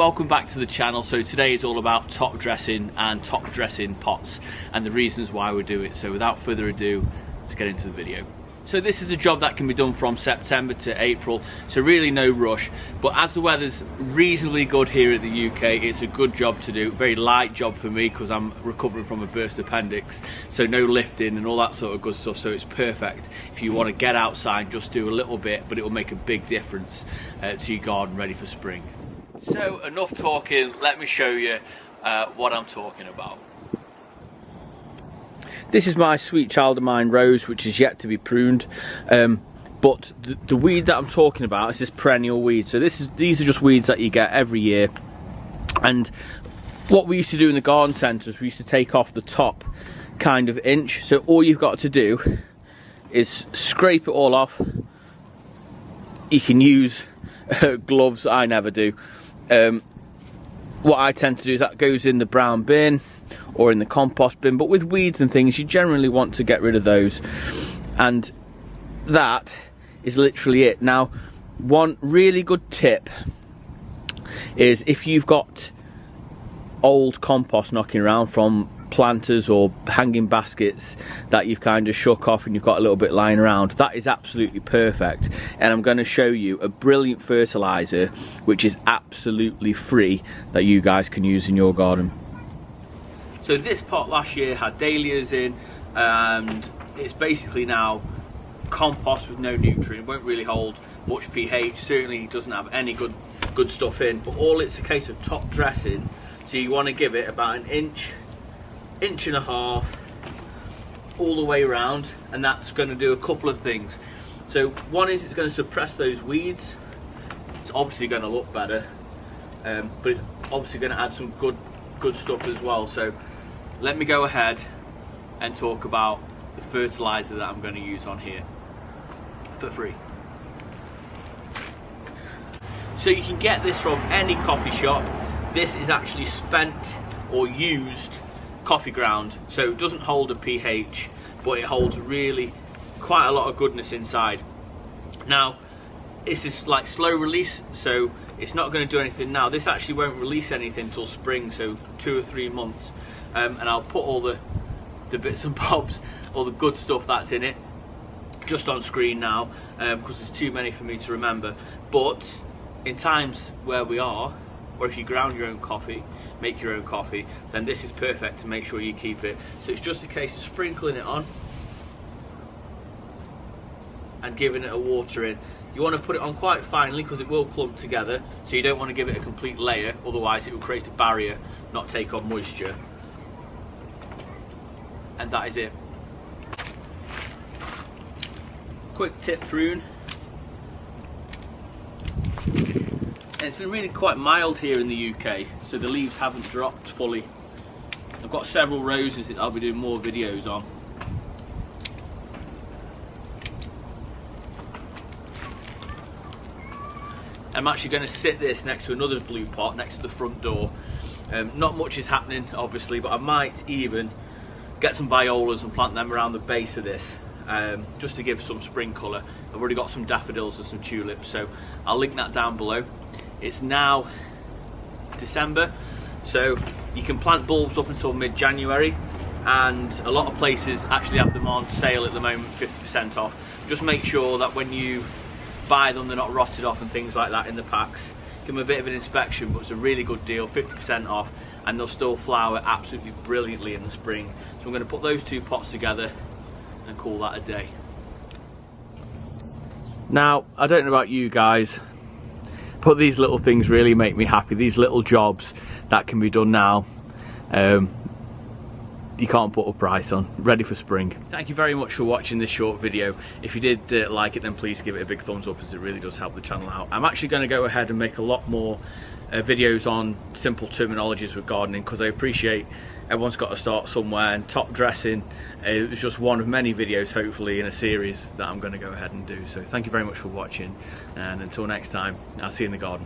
welcome back to the channel. So today is all about top dressing and top dressing pots and the reasons why we do it. So without further ado, let's get into the video. So this is a job that can be done from September to April, so really no rush, but as the weather's reasonably good here in the UK, it's a good job to do. Very light job for me because I'm recovering from a burst appendix, so no lifting and all that sort of good stuff, so it's perfect if you want to get outside, just do a little bit, but it will make a big difference to your garden ready for spring. So enough talking, let me show you what I'm talking about. This is my sweet child of mine, Rose, which is yet to be pruned. But the weed that I'm talking about is this perennial weed. So these are just weeds that you get every year. And what we used to do in the garden centres, we used to take off the top kind of inch. So all you've got to do is scrape it all off. You can use gloves, I never do. What I tend to do is that goes in the brown bin or in the compost bin, but with weeds and things you generally want to get rid of those, and that is literally it. Now, one really good tip is if you've got old compost knocking around from planters or hanging baskets that you've kind of shook off and you've got a little bit lying around, that is absolutely perfect. And I'm going to show you a brilliant fertilizer which is absolutely free that you guys can use in your garden. So this pot last year had dahlias in, and it's basically now compost with no nutrient. It won't really hold much pH, certainly doesn't have any good stuff in, but all it's a case of top dressing. So you want to give it about an inch and a half all the way around, and that's going to do a couple of things. So one is it's going to suppress those weeds. It's obviously going to look better, but it's obviously going to add some good stuff as well. So let me go ahead and talk about the fertilizer that I'm going to use on here for free. So you can get this from any coffee shop. This is actually spent or used coffee ground, so it doesn't hold a pH, but it holds really quite a lot of goodness inside. Now, this is like slow release, so it's not going to do anything now. This actually won't release anything until spring, so 2 or 3 months. And I'll put all the bits and bobs, all the good stuff that's in it, just on screen now, because there's too many for me to remember. But in times where we are, or if you ground your own coffee, make your own coffee, then this is perfect to make sure you keep it. So it's just a case of sprinkling it on and giving it a water in. You want to put it on quite finely because it will clump together, so you don't want to give it a complete layer, otherwise it will create a barrier, not take on moisture. And that is it. Quick tip prune. And it's been really quite mild here in the UK, so the leaves haven't dropped fully. I've got several roses that I'll be doing more videos on. I'm actually going to sit this next to another blue pot next to the front door. Not much is happening obviously, but I might even get some violas and plant them around the base of this, just to give some spring colour. I've already got some daffodils and some tulips, so I'll link that down below. It's now December, so you can plant bulbs up until mid-January, and a lot of places actually have them on sale at the moment, 50% off. Just make sure that when you buy them they're not rotted off and things like that in the packs. Give them a bit of an inspection, but it's a really good deal, 50% off, and they'll still flower absolutely brilliantly in the spring. So I'm going to put those two pots together and call that a day. Now, I don't know about you guys, but these little things really make me happy. These little jobs that can be done now, you can't put a price on. Ready for spring. Thank you very much for watching this short video. If you did like it, then please give it a big thumbs up, as it really does help the channel out. I'm actually going to go ahead and make a lot more videos on simple terminologies with gardening, because I appreciate everyone's got to start somewhere, and top dressing is just one of many videos, hopefully, in a series that I'm going to go ahead and do. So thank you very much for watching, and until next time, I'll see you in the garden.